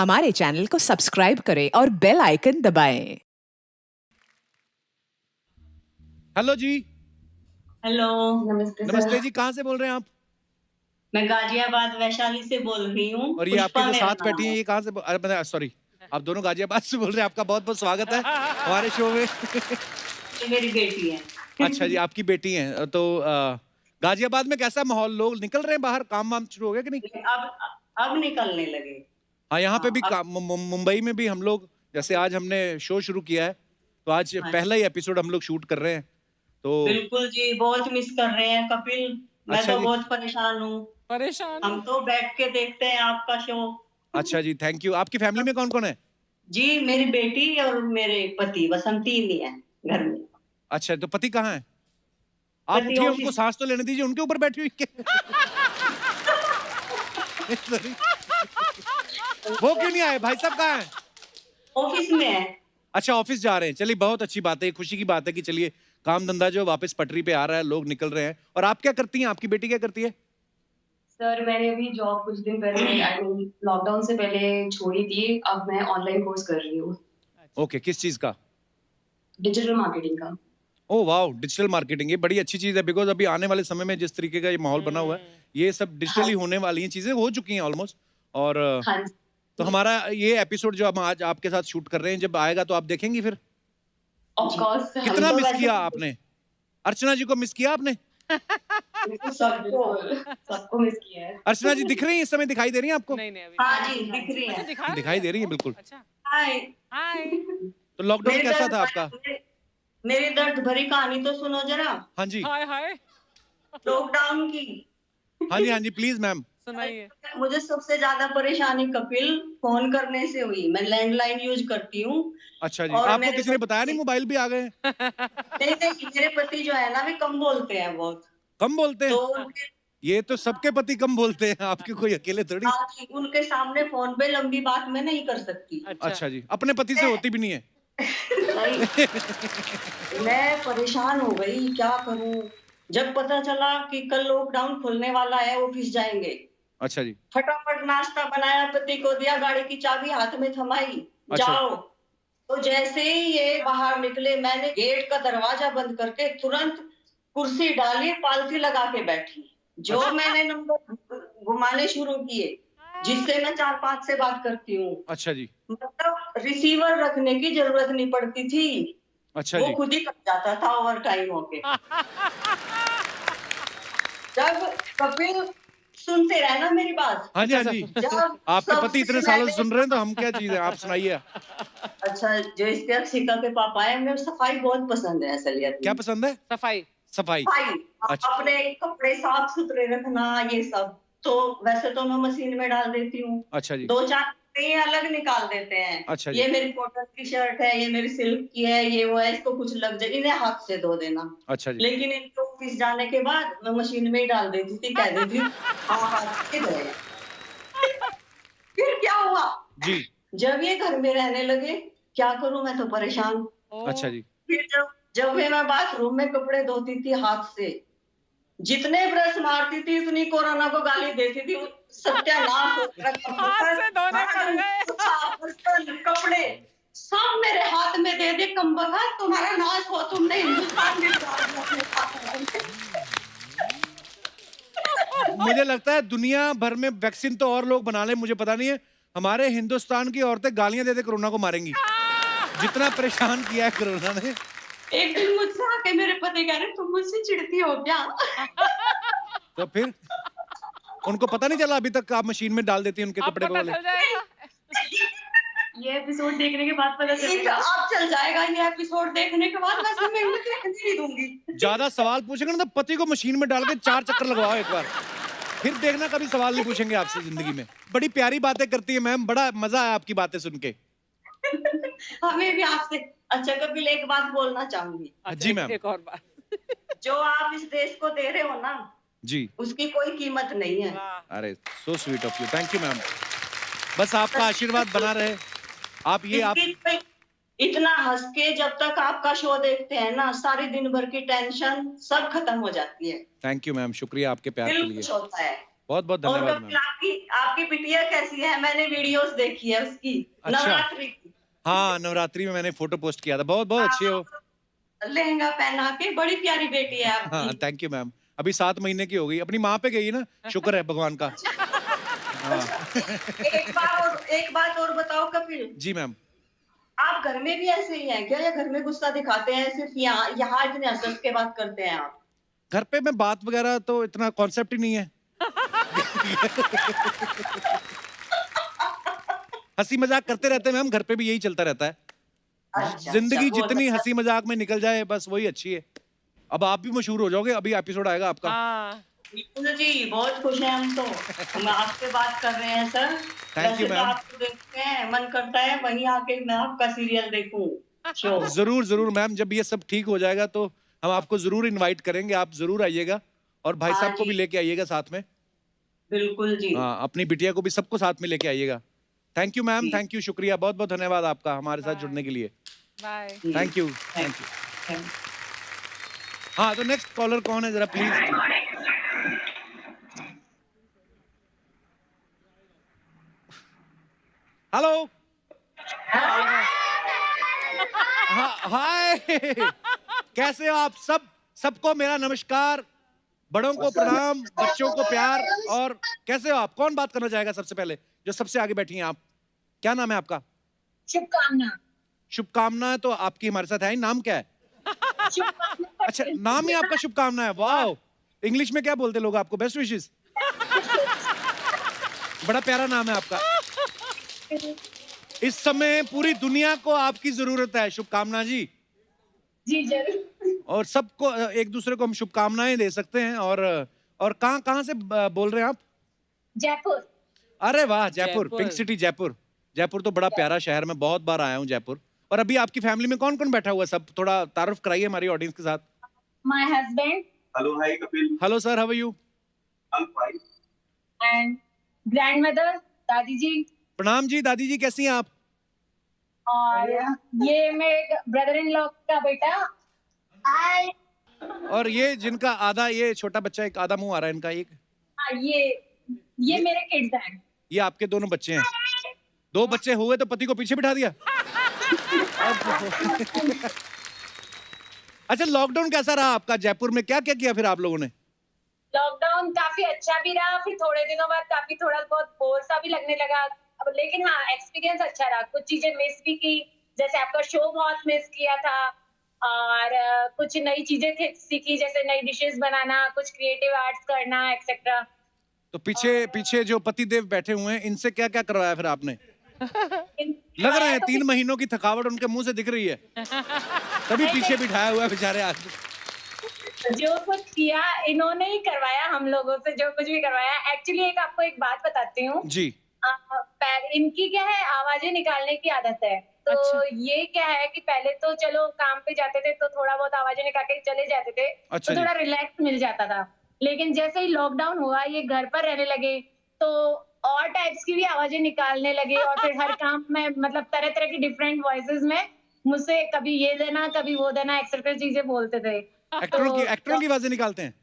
हमारे चैनल को सब्सक्राइब करें और बेल आइकन दबाएं। हेलो जी। हेलो, नमस्ते नमस्ते सर। जी, कहाँ से बोल रहे हैं आप? मैं गाजियाबाद वैशाली से बोल रही हूँ। और ये आपके पुष्पा जो मेरा साथ बैठी नाम हैं है। ये कहाँ से अरे सॉरी, आप दोनों गाजियाबाद से बोल रहे हैं। आपका बहुत बहुत स्वागत है हमारे शो में। ये मेरी बेटी है। अच्छा जी, आपकी बेटी हैं तो गाजियाबाद में कैसा माहौल, लोग निकल रहे हैं बाहर, काम वाम शुरू हो गया कि नहीं? अब निकलने लगे। हाँ, यहाँ पे भी अब मुंबई में भी हम लोग, जैसे आज हमने शो शुरू किया है तो आज हाँ, पहला ही एपिसोड हम लोग शूट कर रहे हैं तो। बिल्कुल जी, बहुत मिस कर रहे हैं कपिल। मैं अच्छा तो जी। बहुत परेशान हूँ। हम तो बैठ के देखते हैं आपका शो। अच्छा जी, थैंक यू। आपकी फैमिली में कौन कौन है? जी, मेरी बेटी और मेरे पति, बस हम 3 ही हैं घर में। अच्छा, तो पति कहाँ है? आप पति उठिए, उनको ऑफिस। सांस तो लेने दीजिए, उनके ऊपर बैठी हुई वो क्यों नहीं आए? भाई साहब कहाँ हैं? ऑफिस में है। अच्छा, ऑफिस जा रहे हैं। चलिए, बहुत अच्छी बात है, खुशी की बात है कि चलिए काम धंधा जो वापस पटरी पे आ रहा है, लोग निकल रहे हैं। और आप क्या करती हैं? आपकी बेटी क्या करती है? सर मैंने अभी जॉब कुछ दिन पहले आई मीन लॉकडाउन से पहले छोड़ी थी। अब मैं ऑनलाइन कोर्स कर रही हूँ ओके, किस चीज का? डिजिटल मार्केटिंग का। ओह वाओ, डिजिटल मार्केटिंग, ये बड़ी अच्छी चीज है। बिकॉज अभी आने वाले समय में जिस तरीके का ये माहौल बना हुआ है, ये सब डिजिटली हाँ होने वाली हैं, चीजें हो चुकी हैं ऑलमोस्ट। और हाँ तो हमारा ये एपिसोड जो हम आज आपके साथ शूट कर रहे हैं, जब आएगा तो आप देखेंगी फिर। Of course. हम कितना तो मिस वैसे किया आपने? अर्चना जी को मिस किया आपने? सबको मिस किया है। अर्चना जी दिख रही हैं इस समय? दिखाई दे रही हैं आपको? नहीं अभी हाँ जी, दिख रही है। दिखाई दे रही है बिल्कुल। अच्छा, हाय। हाय। तो लॉकडाउन मेरी कैसा दर्द था आपका? मेरी दर्द भरी कहानी तो सुनो जरा। हाँ जी, हाय लॉकडाउन की। हाँ जी, हाँ जी, प्लीज मैम। सुनाइए। मुझे सबसे ज्यादा परेशानी कपिल फोन करने से हुई। मैं लैंडलाइन यूज करती हूँ। अच्छा जी, और आपको मेरे किसी ने बताया नहीं मोबाइल भी आ गए हैं? नहीं, मेरे पति जो है ना, वे कम बोलते हैं बहुत। कम बोलते तो हैं? ये तो सबके पति कम बोलते हैं, आपके कोई अकेले थोड़ी। उनके सामने फोन पे लंबी बात मैं नहीं कर सकती। अच्छा जी, अपने पति से होती भी नहीं है? नहीं, मैं परेशान हो गई, क्या करूं। जब पता चला कि कल लॉकडाउन खुलने वाला है, ऑफिस जाएंगे, अच्छा जी। फटाफट नाश्ता बनाया, पति को दिया, गाड़ी की चाबी हाथ में थमाई, अच्छा। जाओ। तो जैसे ही ये बाहर निकले, मैंने गेट का दरवाजा बंद करके तुरंत कुर्सी डाली, पालथी लगा के बैठी। जो मैंने नंबर घुमाने शुरू किए, जिससे मैं 4-5 से बात करती हूँ, अच्छा जी। मतलब रिसीवर रखने की जरूरत नहीं पड़ती थी। अच्छा वो जी। खुद ही कट जाता था ओवर टाइम होके। जब कपिल सुनते रहना मेरी बात। हाँ जी, हाँ जी। जब आपके पति इतने सालों से सबसे सुन रहे हैं तो हम क्या चीज है, आप सुनाइए। अच्छा, जो इसके अक्षिका के पापा है, हमें सफाई बहुत पसंद है असलियत क्या में। पसंद है? सफाई। सफाई। सफाई, अच्छा। अपने कपड़े साफ सुथरे रखना, ये सब। तो वैसे तो मैं मशीन में डाल देती हूँ। अच्छा जी। 2-4 कपड़े अलग निकाल देते हैं। अच्छा जी। ये मेरी कॉटन की शर्ट है, ये मेरी सिल्क की है, ये वो है, इसको कुछ लग जाए, इन्हें हाथ से धो देना। अच्छा जी। लेकिन इनके ऑफिस जाने के बाद मैं मशीन में ही डाल देती थी, कह देती थी हाँ हाथ से धोए। फिर क्या हुआ जी। जब ये घर में रहने लगे, क्या करूं, मैं तो परेशान। अच्छा जी। फिर जब भी मैं बाथरूम में कपड़े धोती थी हाथ से, जितने ब्रश मारती थी उतनी कोरोना को गाली देती थी। सत्यानाश हो रखा। हाथ से धोने पड़ गए। कपड़े सब मेरे हाथ में दे दे, कम बखत तुम्हारा नाश हो, तुमने हिंदुस्तान में डाल दिया अपने हाथ। मुझे लगता है दुनिया भर में वैक्सीन तो और लोग बना ले, मुझे पता नहीं है, हमारे हिंदुस्तान की औरतें गालियां दे दे कोरोना को मारेंगी। जितना परेशान किया है कोरोना ने। एक दिन मुझसे आके मेरे पति कह रहे तुम मुझसे चिढ़ती हो क्या? तो फिर उनको पता नहीं चला अभी तक आप मशीन में डाल देती हैं उनके अब कपड़े को पता वाले? चल जाएगा। ये एपिसोड देखने के बाद पता चलेगा। अब चल जाएगा ये एपिसोड देखने के बाद। वैसे मैं इन्हें देखने नहीं दूंगी। ज्यादा सवाल पूछेंगे ना तो पति को मशीन में डाल के 4 चक्कर लगवाओ एक बार, फिर देखना कभी सवाल नहीं पूछेंगे आपसे जिंदगी में। बड़ी प्यारी बातें करती है मैम, बड़ा मजा आया आपकी बातें सुन के। हमें भी आपसे। अच्छा कपिल, एक बात बोलना चाहूंगी। जी मैम। एक और बात। जो आप इस देश को दे रहे हो ना, जी। उसकी कोई कीमत नहीं है। अरे so sweet of you, thank you ma'am. बस आपका आशीर्वाद बना रहे। आप इतना हंस के जब तक आपका शो देखते हैं ना, सारी दिन भर की टेंशन सब खत्म हो जाती है। थैंक यू मैम, शुक्रिया आपके प्यार के दिल लिए। खुश होता है। बहुत बहुत और धन्यवाद कपिल, मैम। आपकी आपकी बिटिया कैसी है? मैंने वीडियोस देखी है उसकी, अच्छा। नवरात्रि की। हाँ, नवरात्रि में मैंने फोटो पोस्ट किया था, बहुत बहुत अच्छी है वो। लहंगा पहना के, बड़ी प्यारी बेटी है हाँ, आपकी। Thank you ma'am. अभी 7 महीने की हो गई, अपनी माँ पे गई ना, शुक्र है भगवान का। हाँ। एक बात और बताओ कपिल, जी मैम। आप घर में भी ऐसे ही हैं क्या, या घर में गुस्सा दिखाते हैं सिर्फ यहाँ यहाँ इतने हंस के बात करते हैं आप? घर पे मैं बात वगैरह तो इतना कॉन्सेप्ट ही नहीं है। हंसी मजाक करते रहते हैं मैम, घर पे भी यही चलता रहता है। अच्छा, जिंदगी अच्छा, बहुत जितनी अच्छा। हंसी मजाक में निकल जाए बस वही अच्छी है। अब आप भी मशहूर हो जाओगे, अभी एपिसोड आएगा आपका। हाँ बिल्कुल जी, बहुत खुश हैं हम तो। हम आपसे बात कर रहे हैं सर। Thank you, वैसे तो ma'am. आपको देखते हैं, मन करता है वहीं आके मैं आपका सीरियल देखूं, शो। जरूर जरूर मैम, जब ये सब ठीक हो जाएगा तो हम आपको जरूर इनवाइट करेंगे, आप जरूर आइएगा। और भाई हाँ साहब को जी। भी लेके आइएगा साथ में। बिल्कुल जी। हाँ, अपनी बिटिया को भी, सबको साथ में लेके आइएगा। थैंक यू मैम, जी। थैंक यू, शुक्रिया, बहुत बहुत धन्यवाद आपका हमारे साथ Bye. जुड़ने के लिए। बाय। जी। Thank you, thank you. हाँ, तो नेक्स्ट कॉलर कौन है जरा प्लीज? हेलो। हाय। कैसे हो आप सब? सबको मेरा नमस्कार, बड़ों को प्रणाम, बच्चों को प्यार। और कैसे हो आप? कौन बात करना चाहेगा सबसे पहले? जो सबसे आगे बैठी हैं आप, क्या नाम है आपका? शुभकामना। शुभकामना तो आपकी हमारे साथ है ही, नाम क्या है? अच्छा, नाम ही आपका शुभकामना है, वाह। इंग्लिश में क्या बोलते लोग आपको? Best wishes. बड़ा प्यारा नाम है आपका। इस समय पूरी दुनिया को आपकी जरूरत है शुभकामना जी। जी जरूर। और सबको, एक दूसरे को हम शुभकामनाएं दे सकते हैं। और कहाँ कहाँ से बोल रहे हैं आप? जयपुर। अरे वाह, जयपुर, जयपुर। Pink city Jaipur. जयपुर तो बड़ा प्यारा शहर, में बहुत बार आया हूँ जयपुर। और अभी आपकी फैमिली में कौन कौन बैठा हुआ है? सब थोड़ा तारुफ कराइए हमारी ऑडियंस के साथ। My husband Hello, hi Kapil. Hello sir, how are you? I'm fine. And grandmother दादी जी, प्रणाम जी, दादी जी कैसी हैं आप? और ये मेरे ब्रदर इन लॉ का बेटा। हाय। और ये जिनका आधा, ये छोटा बच्चा, एक आधा मुंह आ रहा है इनका, एक ये मेरे किड्स हैं। ये आपके दोनों बच्चे हैं? 2 बच्चे हुए तो पति को पीछे बिठा दिया। अच्छा, लॉकडाउन कैसा रहा आपका जयपुर में? क्या क्या किया फिर आप लोगों ने? लॉकडाउन काफी अच्छा भी रहा, फिर थोड़े दिनों बाद काफी थोड़ा बहुत बोर सा भी लगने लगा। अब लेकिन हाँ, एक्सपीरियंस अच्छा रहा। कुछ चीजें मिस भी की, जैसे आपका शो बहुत मिस किया था। और कुछ नई चीजें सीखी, जैसे नई डिशेस बनाना, कुछ क्रिएटिव आर्ट्स करना, एक्सेट्रा। तो पीछे पीछे जो पति देव बैठे हुए हैं, इनसे क्या क्या करवाया फिर आपने? लग रहे हैं 3 महीनों की थकावट उनके मुंह से दिख रही है, तभी पीछे बिठाया हुआ है बेचारे आदमी। जो कुछ किया इन्होंने ही करवाया, हम लोगों से जो कुछ भी करवाया। एक्चुअली आपको एक बात बताती हूँ जी। इनकी क्या है, आवाजें निकालने की आदत है। तो अच्छा। ये क्या है कि पहले तो चलो काम पे जाते थे तो थोड़ा बहुत आवाजें निकाल के चले जाते थे, अच्छा तो थोड़ा जी। रिलैक्स मिल जाता था। लेकिन जैसे ही लॉकडाउन हुआ, ये घर पर रहने लगे, तो और टाइप्स की भी आवाजें निकालने लगे। और फिर हर काम में मतलब तरह तरह की डिफरेंट वॉइसेस में मुझसे कभी ये देना, कभी वो देना, एक्सेट्रा चीजें बोलते थे। एक्टरों की आवाजें निकालते हैं?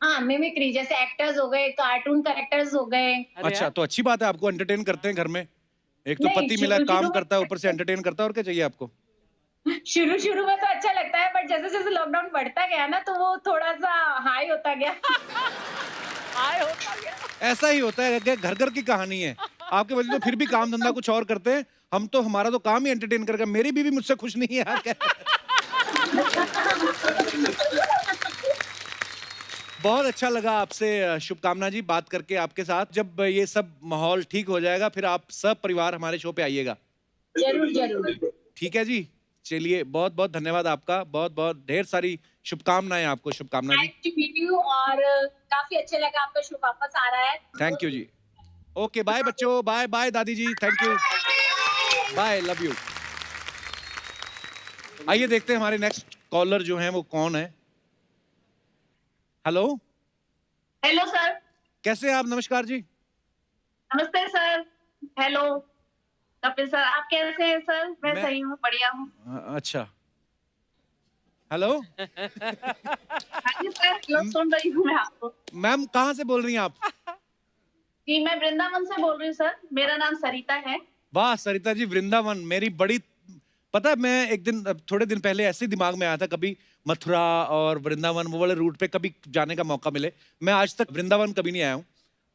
हाँ, मिमिक्री, जैसे एक्टर्स हो गए, कार्टून कैरेक्टर्स हो गए। अरे अच्छा, तो अच्छी बात है, आपको एंटरटेन करते हैं घर में। एक तो नहीं, पति मिला, शुरू- काम शुरू में- करता है, ऊपर से एंटरटेन करता है, और क्या चाहिए आपको? शुरू में तो अच्छा लगता है, बट जैसे जैसे लॉकडाउन बढ़ता गया ना, तो वो थोड़ा सा हाई होता गया। हाय होता गया। ऐसा ही होता है, घर घर की कहानी है। आपके वजह तो फिर भी काम धंधा कुछ और करते हैं, हम तो, हमारा तो काम ही एंटरटेन करके। मेरी बीवी मुझसे खुश नहीं है यार, क्या? बहुत अच्छा लगा आपसे शुभकामना जी बात करके आपके साथ। जब ये सब माहौल ठीक हो जाएगा, फिर आप सब परिवार हमारे शो पे आइएगा। जरूर जरूर। ठीक है जी, चलिए, बहुत बहुत धन्यवाद आपका, बहुत बहुत ढेर सारी शुभकामनाएं आपको। शुभकामना जी, Nice to meet you, और काफी अच्छा लगा आपका शो वापस आ रहा है। Thank you ji. Okay, bye बच्चों, बाय बाय दादी जी, thank you, bye, love you. आइए देखते हैं हमारे नेक्स्ट कॉलर जो हैं वो कौन है। Hello, hello sir. कैसे हैं आप? नमस्कार जी। नमस्ते सर। हेलो कपिल सर, आप कैसे हैं सर? मैं सही हूँ, बढ़िया हूँ। अच्छा, हेलो हाँ जी सर, सुन रही हूँ मैं आपको। मैम, कहाँ से बोल रही हैं आप? जी मैं वृंदावन से बोल रही हूँ सर, मेरा नाम सरिता है। वाह सरिता जी, वृंदावन मेरी बड़ी, पता है मैं एक दिन थोड़े दिन पहले ऐसे ही दिमाग में आया था, कभी मथुरा और वृंदावन वो वाले रूट पे कभी जाने का मौका मिले। मैं आज तक वृंदावन कभी नहीं आया हूँ,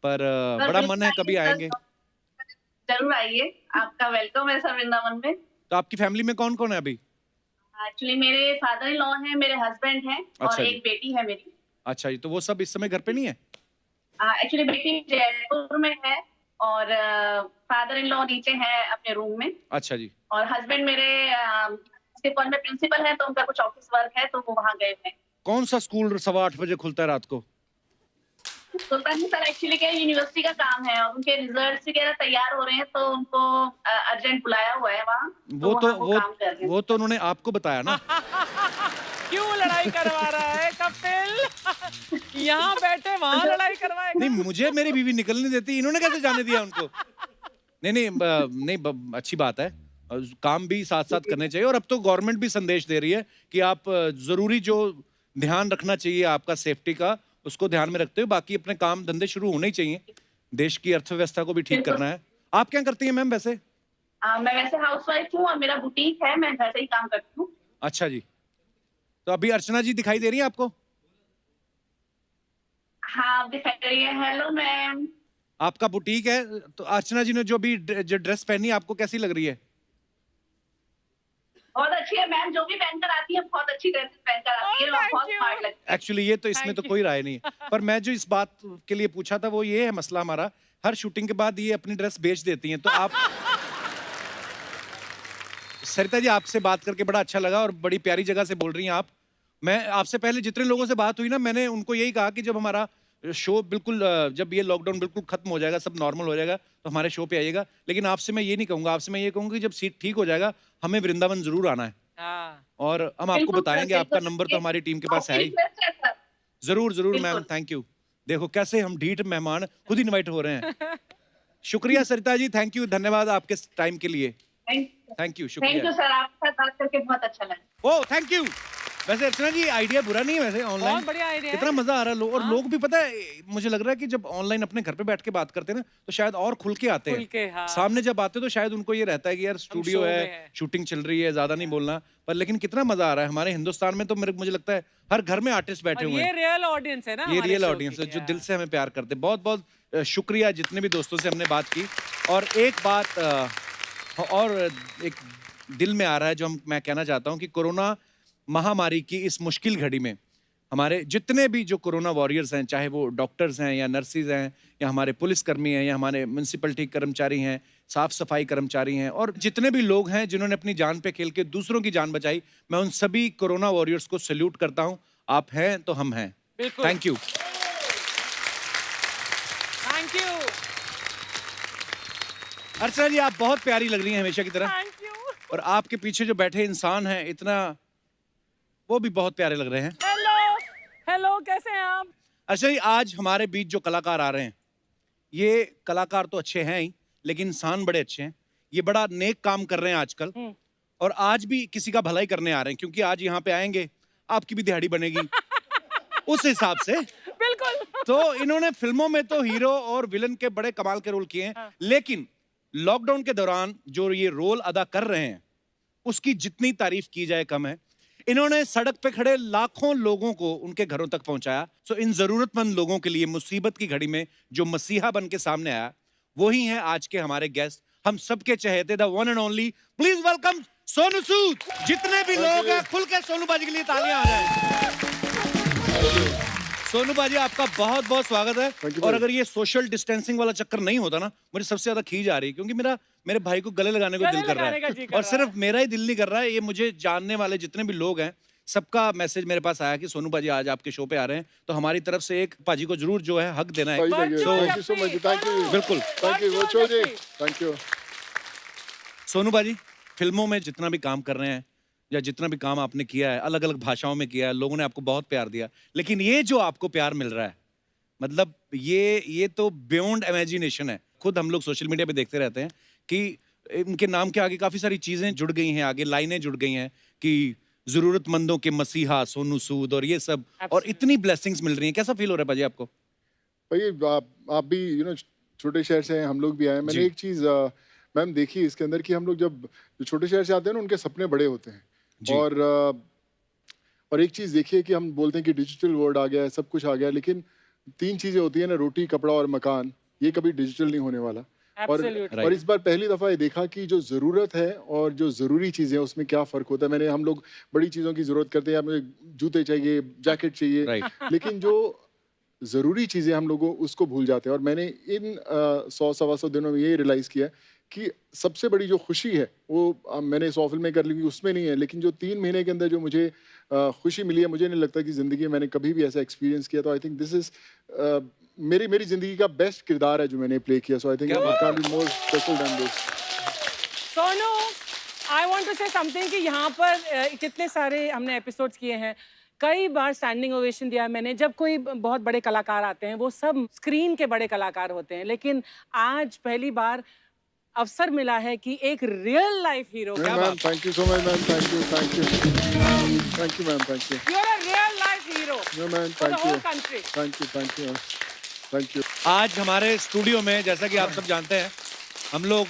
पर सर, बड़ा मन है कभी सर, आएंगे। जरूर आइए, आपका वेलकम है सर वृंदावन में। तो आपकी फैमिली में कौन कौन है अभी? एक्चुअली मेरे फादर इन लॉ हैं, मेरे हस्बैंड हैं अच्छा और जी। एक बेटी है मेरी। अच्छा जी, तो वो सब इस समय घर पे नहीं है? एक्चुअली बेटी जयपुर में है और फादर इन लॉ नीचे है अपने रूम में। अच्छा जी। और हस्बैंड मेरे प्रिंसिपल में प्रिंसिपल है, तो उनका कुछ ऑफिस वर्क है तो वो वहाँ गए हैं। कौन सा स्कूल 8:15 बजे खुलता है रात को? तो सर एक्चुअली क्या यूनिवर्सिटी का काम है और उनके रिजल्ट्स वगैरह तैयार हो रहे हैं, तो उनको अर्जेंट बुलाया हुआ है वहाँ, वो तो काम कर रहे हैं। वो तो उन्होंने आपको बताया ना। क्यों लड़ाई करवा रहा है कपिल? यहाँ बैठे वहाँ लड़ाई करवाएगा। नहीं, मुझे मेरी बीवी निकलने देती, इन्होंने कैसे जाने दिया उनको? नहीं नहीं नहीं, अच्छी बात है, काम भी साथ साथ करने चाहिए। और अब तो गवर्नमेंट भी संदेश दे रही है कि आप जरूरी जो ध्यान रखना चाहिए आपका सेफ्टी का, उसको ध्यान में रखते हुए बाकी अपने काम धंधे शुरू होने ही चाहिए। देश की अर्थव्यवस्था को भी ठीक करना है। आप क्या करती हैं मैम वैसे? मैं वैसे हाउसवाइफ हूँ और मेरा बुटीक है, मैं घर से ही काम करती हूँ। अच्छा जी। तो अभी अर्चना जी दिखाई दे रही है आपको? हाँ दिखाई रही है। Hello ma'am. आपका बुटीक है, तो अर्चना जी ने जो भी जो ड्रेस पहनी है आपको कैसी लग रही है? बहुत अच्छी है मैम, जो भी पहनकर आती है बहुत अच्छी ड्रेस पहनकर आती है और बहुत स्मार्ट लगती है। एक्चुअली ये तो इसमें तो कोई राय नहीं है, पर मैं जो इस बात के लिए पूछा था वो ये है मसला हमारा, हर शूटिंग के बाद ये अपनी ड्रेस बेच देती हैं। तो आप सरिता जी, आपसे बात करके बड़ा अच्छा लगा और बड़ी प्यारी जगह से बोल रही हैं आप। मैं आपसे पहले जितने लोगों से बात हुई ना, मैंने उनको यही कहा कि जब हमारा शो बिल्कुल, जब ये लॉकडाउन बिल्कुल खत्म हो जाएगा, सब नॉर्मल हो जाएगा, तो हमारे शो पे आइएगा। लेकिन आपसे मैं ये नहीं कहूंगा, आपसे मैं ये कहूंगा कि जब सीट ठीक हो जाएगा हमें वृंदावन जरूर आना है हाँ। और हम आपको बताएंगे। आपका नंबर तो हमारी टीम के पास है ही। जरूर जरूर मैम, थैंक यू। देखो कैसे हम ढीठ मेहमान खुद इनवाइट हो रहे हैं। शुक्रिया सरिता जी, थैंक यू, धन्यवाद आपके टाइम के लिए। थैंक यू, शुक्रिया। थैंक यू सर, आपके साथ बात करके बहुत अच्छा लगा। Oh thank you. वैसे अर्चना जी आइडिया बुरा नहीं है वैसे, ऑनलाइन बहुत बढ़िया आइडिया है। कितना मजा आ रहा है। और लोग भी पता है, मुझे लग रहा है कि जब ऑनलाइन अपने घर पे बैठ के बात करते हैं ना, तो शायद और खुल के आते खुल के, हैं। हाँ। सामने जब आते हैं तो शायद उनको ये रहता है कि यार स्टूडियो शो में है, है। शूटिंग चल रही है, ज्यादा नहीं बोलना। पर लेकिन कितना मजा आ रहा है। हमारे हिंदुस्तान में तो मुझे लगता है हर घर में आर्टिस्ट बैठे और हुए ये हैं। रियल ऑडियंस है ना, ये हमारे रियल शो ऑडियंस की, है जो हाँ। दिल से हमें प्यार करते हैं। बहुत बहुत शुक्रिया जितने भी दोस्तों से हमने बात की। और एक बात और एक दिल में आ रहा है जो मैं कहना चाहता हूँ कि कोरोना महामारी की इस मुश्किल घड़ी में हमारे जितने भी जो कोरोना वॉरियर्स हैं, चाहे वो डॉक्टर्स हैं या नर्सिस हैं या हमारे पुलिसकर्मी हैं या हमारे म्यूनसिपलिटी कर्मचारी हैं, साफ सफाई कर्मचारी हैं, और जितने भी लोग हैं जिन्होंने अपनी जान पे खेल के दूसरों की जान बचाई, मैं उन सभी कोरोना वॉरियर्स को सैल्यूट करता हूं। आप हैं तो हम हैं। बिल्कुल। Thank you. Thank you. Archana ji, आप बहुत प्यारी लग रही हैं हमेशा की तरह, थैंक यू। और आपके पीछे जो बैठे इंसान हैं इतना, वो भी बहुत प्यारे लग रहे हैं। हेलो हेलो, कैसे हैं आप? अच्छा जी, आज हमारे बीच जो कलाकार आ रहे हैं, ये कलाकार तो अच्छे हैं ही, लेकिन इंसान बड़े अच्छे हैं। ये बड़ा नेक काम कर रहे हैं आजकल, और आज भी किसी का भलाई करने आ रहे हैं, क्योंकि आज यहाँ पे आएंगे, आपकी भी दिहाड़ी बनेगी उस हिसाब से। बिल्कुल। तो इन्होंने फिल्मों में तो हीरो और विलन के बड़े कमाल के रोल किए हैं, लेकिन लॉकडाउन के दौरान जो ये रोल अदा कर रहे हैं उसकी जितनी तारीफ की जाए कम है। इन्होंने सड़क पे खड़े लाखों लोगों को उनके घरों तक पहुंचाया। सो इन जरूरतमंद लोगों के लिए मुसीबत की घड़ी में जो मसीहा बन के सामने आया, वही है आज के हमारे गेस्ट, हम सबके चहेते the one and only, please welcome Sonu Sood. जितने भी लोग हैं खुल के सोनू बाजी के लिए तालियां आ जाए। सोनू बाजी, आपका बहुत बहुत स्वागत है। और अगर ये सोशल डिस्टेंसिंग वाला चक्कर नहीं होता ना, मुझे सबसे ज्यादा खींच आ रही है, क्योंकि मेरे भाई को गले लगाने को दिल कर रहा है, और सिर्फ मेरा ही दिल नहीं कर रहा है, ये मुझे जानने वाले जितने भी लोग हैं सबका मैसेज मेरे पास आया कि सोनू बाजी आज आपके शो पे आ रहे हैं, तो हमारी तरफ से एक पाजी को जरूर जो है हक देना है। बिल्कुल। Thank you. सोनू बाजी, फिल्मों में जितना भी काम कर रहे हैं या जितना भी काम आपने किया है, अलग अलग भाषाओं में किया है, लोगों ने आपको बहुत प्यार दिया, लेकिन ये जो आपको प्यार मिल रहा है, मतलब ये तो बियॉन्ड इमेजिनेशन है। खुद हम लोग सोशल मीडिया पे देखते रहते हैं कि इनके नाम के आगे काफी सारी चीजें जुड़ गई हैं, आगे लाइनें जुड़ गई हैं कि जरूरतमंदों के मसीहा सोनू सूद और ये सब, और इतनी ब्लेसिंग्स मिल रही हैं। कैसा फील हो रहा है भाजी आपको? भाई आप भी छोटे शहर से हैं, हम लोग भी आए हैं। मैंने जी। एक चीज़ मैम देखी इसके अंदर कि हम लोग जब जो छोटे शहर से आते हैं ना, उनके सपने बड़े होते हैं। जी। और एक चीज़ देखिए कि हम बोलते हैं कि डिजिटल वर्ल्ड आ गया है, सब कुछ आ गया है, लेकिन 3 चीज़ें होती हैं ना, रोटी, कपड़ा और मकान, ये कभी डिजिटल नहीं होने वाला। और Absolutely. और इस बार पहली दफ़ा ये देखा कि जो ज़रूरत है और जो ज़रूरी चीज़ें हैं, उसमें क्या फ़र्क होता है। हम लोग बड़ी चीज़ों की ज़रूरत करते हैं, हमें जूते चाहिए, जैकेट चाहिए, राइट। लेकिन जो ज़रूरी चीज़ें हम लोगों उसको भूल जाते हैं। और मैंने इन 100 सवा 100 दिनों में ये रियलाइज़ किया कि सबसे बड़ी जो खुशी है वो मैंने 100 फिल्में कर ली, उसमें नहीं है, लेकिन जो 3 महीने के अंदर जो मुझे खुशी मिली है, मुझे नहीं लगता कि ज़िंदगी में मैंने कभी भी ऐसा एक्सपीरियंस किया। तो आई थिंक दिस इज़ मेरी ज़िंदगी का बेस्ट किरदार है जो मैंने प्ले किया। सो आई थिंक क्या इट बात can't be more special than this. Sonu, I want to say something कि यहाँ पर कितने सारे हमने एपिसोड्स किए हैं, कई बार स्टैंडिंग ओवेशन दिया है मैंने। जब कोई बहुत बड़े कलाकार आते हैं, वो सब स्क्रीन के बड़े कलाकार होते हैं, लेकिन आज पहली बार अवसर मिला है कि एक रियल लाइफ हीरो का ma'am thank you so much ma'am, thank you ma'am, thank you. You are a real life hero no ma'am, for the thank whole you, country. Thank you thank you. आज हमारे studio में, जैसा कि आप सब जानते हैं, हम लोग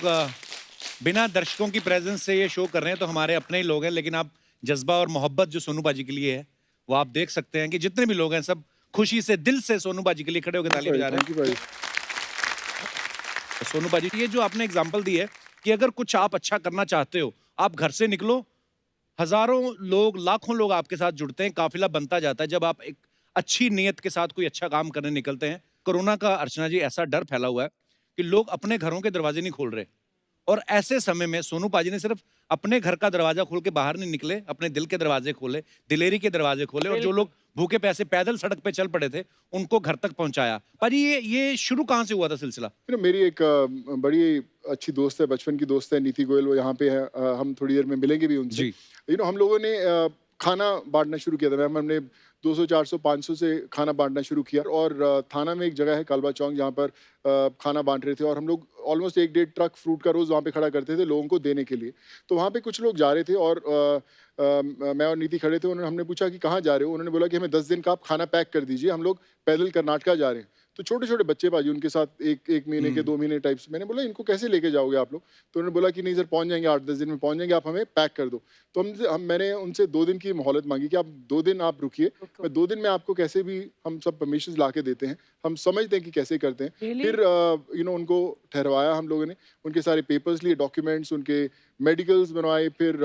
बिना दर्शकों की प्रेजेंस से ये शो कर रहे हैं, तो हमारे अपने ही लोग हैं, लेकिन आप जज्बा और मोहब्बत जो सोनू बाजी के लिए है, वो आप देख सकते हैं कि जितने भी लोग हैं सब खुशी से, दिल से सोनू बाजी के लिए खड़े होकर ताली बजा रहे थैंक यू भाई। हैं। सोनू बाजी, ये जो आपने एग्जांपल दी है कि अगर कुछ आप अच्छा करना चाहते हो, आप घर से निकलो, हजारों लोग, लाखों लोग आपके साथ जुड़ते हैं, काफिला बनता जाता है जब आप एक अच्छी नीयत के साथ कोई अच्छा काम करने निकलते हैं। कोरोना का, अर्चना जी, ऐसा डर फैला हुआ है कि लोग अपने घरों के दरवाजे नहीं खोल रहे, और ऐसे समय में सोनू पाजी ने सिर्फ अपने घर का दरवाजा खोल के बाहर नहीं निकले, अपने दिल के दरवाजे खोले, दिलेरी के दरवाजे खोले, और जो लोग भूखे प्यासे पैदल सड़क पे चल पड़े थे, उनको घर तक पहुंचाया। पाजी, ये शुरू कहाँ से हुआ था सिलसिला? मेरी एक बड़ी अच्छी दोस्त है, बचपन की दोस्त है, नीति गोयल, वो यहाँ पे है। हम थोड़ी देर में मिलेंगे भी उनसे। जी। हम लोगों ने खाना बांटना शुरू किया था मैम। हमने 200 400 500 से खाना बांटना शुरू किया। और थाना में एक जगह है कालबा चौक, जहाँ पर खाना बांट रहे थे, और हम लोग ऑलमोस्ट 1-1.5 ट्रक फ्रूट का रोज़ वहाँ पे खड़ा करते थे लोगों को देने के लिए। तो वहाँ पे कुछ लोग जा रहे थे, और मैं और नीति खड़े थे। हमने पूछा कि कहाँ जा रहे हो? उन्होंने बोला कि हमें 10 दिन का आप खाना पैक कर दीजिए, हम लोग पैदल कर्नाटका जा रहे हैं। तो छोटे छोटे बच्चे बाजी, उनके साथ एक महीने के, 2 महीने टाइप्स। मैंने बोला इनको कैसे लेके जाओगे आप लोग? तो उन्होंने बोला कि नहीं सर, पहुंच जाएंगे, 8-10 दिन में पहुंच जाएंगे, आप हमें पैक कर दो। तो मैंने उनसे 2 दिन की मोहलत मांगी कि आप 2 दिन आप रुकिए, मैं 2 दिन में आपको कैसे भी हम सब परमिशन ला के देते हैं, हम समझते हैं कि कैसे करते हैं। Really? फिर उनको ठहरवाया हम लोगों ने, उनके सारे पेपर्स लिए, डॉक्यूमेंट्स, उनके मेडिकल्स बनवाए, फिर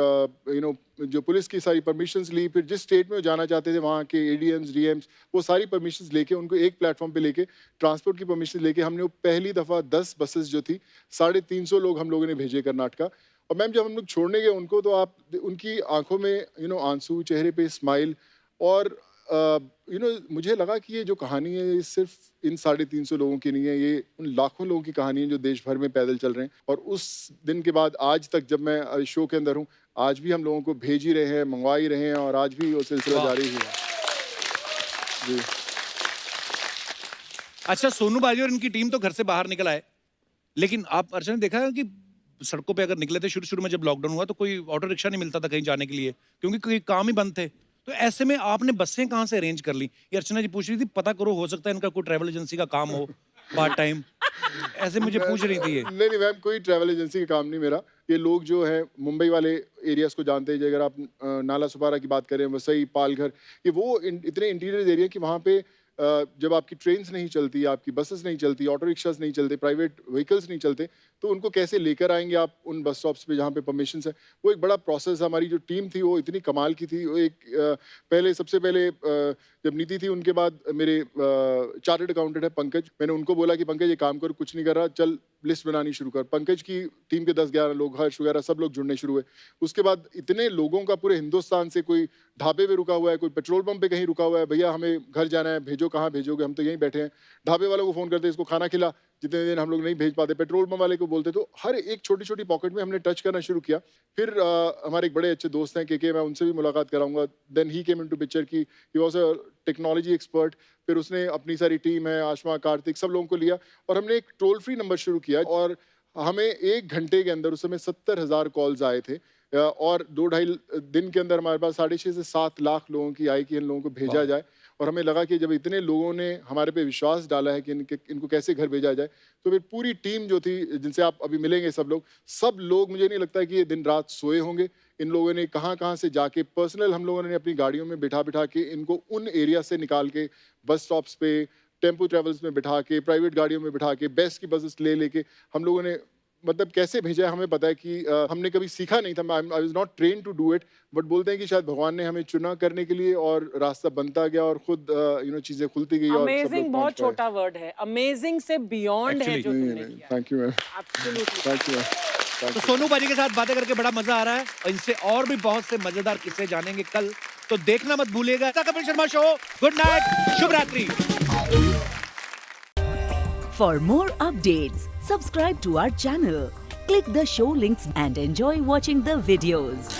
जो पुलिस की सारी परमिशंस ली, फिर जिस स्टेट में वो जाना चाहते थे वहाँ के एडीएम्स, डीएम्स, वो सारी परमिशंस लेके, उनको एक प्लेटफॉर्म पे लेके, ट्रांसपोर्ट की परमिशन लेके, हमने वो पहली दफ़ा 10 बसेस जो थी, 350 लोग हम लोगों ने भेजे कर्नाटका। और मैम जब हम लोग छोड़ने गए उनको, तो आप उनकी आंखों में आंसू, चेहरे पे स्माइल, और मुझे लगा कि ये जो कहानी है, ये सिर्फ इन 350 लोगों की नहीं है, ये उन लाखों लोगों की कहानी है जो देश भर में पैदल चल रहे हैं। और उस दिन के बाद आज तक, जब मैं शो के अंदर हूँ, आज भी हम लोगों को भेज ही रहे हैं, मंगवा ही रहे हैं, और आज भी वो सिलसिला जारी है। जी। अच्छा, सोनू बाजी और इनकी टीम तो घर से बाहर निकल आए, लेकिन आप अर्चना ने देखा है कि सड़कों पे अगर निकले थे शुरू में, जब लॉकडाउन हुआ, तो कोई ऑटो रिक्शा नहीं मिलता था कहीं जाने के लिए, क्योंकि कोई काम ही बंद थे। तो ऐसे में आपने बसें कहाँ से अरेंज कर ली? ये अर्चना जी पूछ रही थी, पता करो, हो सकता है इनका कोई ट्रैवल एजेंसी का काम हो पार्ट टाइम, ऐसे मुझे पूछ रही थी ये। नहीं मैम, कोई ट्रैवल एजेंसी का काम नहीं मेरा। ये लोग जो है मुंबई वाले एरियाज को जानते हैं। अगर आप नाला सुपारा की बात करें, वसई, पालघर, ये वो इतने इंटीरियर एरिया कि वहाँ पे जब आपकी ट्रेन्स नहीं चलती, आपकी बसेस नहीं चलती, ऑटो रिक्शास नहीं चलते, प्राइवेट व्हीकल्स नहीं चलते, तो उनको कैसे लेकर आएंगे आप उन बस स्टॉप्स पे जहाँ पे परमिशन है? वो एक बड़ा प्रोसेस। हमारी जो टीम थी वो इतनी कमाल की थी। वो सबसे पहले जब नीति थी, उनके बाद मेरे चार्टर्ड अकाउंटेंट है पंकज, मैंने उनको बोला कि पंकज ये काम कर, कुछ नहीं कर रहा, चल लिस्ट बनानी शुरू कर। पंकज की टीम के 10-11 लोग, हर्ष वगैरह, सब लोग जुड़ने शुरू हुए। उसके बाद इतने लोगों का पूरे हिंदुस्तान से, कोई ढाबे पे रुका हुआ है, कोई पेट्रोल पंप पे कहीं रुका हुआ है, भैया हमें घर जाना है, भेजो, कहाँ भेजोगे, हम तो यहीं बैठे हैं। ढाबे वालों को फोन करते, इसको खाना खिला, जितने दिन हम लोग नहीं भेज पाते, पेट्रोल पंप वाले को बोलते। तो हर एक छोटी छोटी पॉकेट में हमने टच करना शुरू किया। फिर हमारे एक बड़े अच्छे दोस्त हैं के, मैं उनसे भी मुलाकात कराऊंगा। Then he came into picture की, he was a technology expert. फिर उसने अपनी सारी टीम है, आशमा, कार्तिक, सब लोगों को लिया, और हमने एक टोल फ्री नंबर शुरू किया। और हमें 1 घंटे के अंदर, उस समय 70,000 कॉल्स आए थे, और 2-2.5 दिन के अंदर हमारे पास 6.5 से 7 लाख लोगों की आई कि इन लोगों को भेजा जाए। और हमें लगा कि जब इतने लोगों ने हमारे पे विश्वास डाला है कि इनको कैसे घर भेजा जाए, तो फिर पूरी टीम जो थी, जिनसे आप अभी मिलेंगे सब लोग मुझे नहीं लगता कि ये दिन रात सोए होंगे। इन लोगों ने कहाँ कहाँ से जाके पर्सनल हम लोगों ने अपनी गाड़ियों में बिठा के इनको उन एरिया से निकाल के बस स्टॉप्स पे, टेम्पो ट्रेवल्स में बिठा के, प्राइवेट गाड़ियों में बिठा के, बेस्ट की बसेस लेके हम लोगों ने मतलब कैसे भेजा है। हमें पता है कि हमने कभी सीखा नहीं था, I was not train to do it, but बोलते हैं कि शायद भगवान ने हमें चुना करने के लिए और रास्ता बनता गया और खुद चीजें खुलती गई। अमेजिंग बहुत छोटा वर्ड है, अमेजिंग से बियॉन्ड है जो तुमने किया। Thank you ma'am, absolutely thank you. तो सोनू बाजी के साथ बातें करके बड़ा मजा आ रहा है और इनसे और भी बहुत से मजेदार किस्से जानेंगे कल, तो देखना मत भूलिएगा Kapil Sharma show. Good night, शुभ रात्रि। For more updates, subscribe to our channel, click the show links and enjoy watching the videos.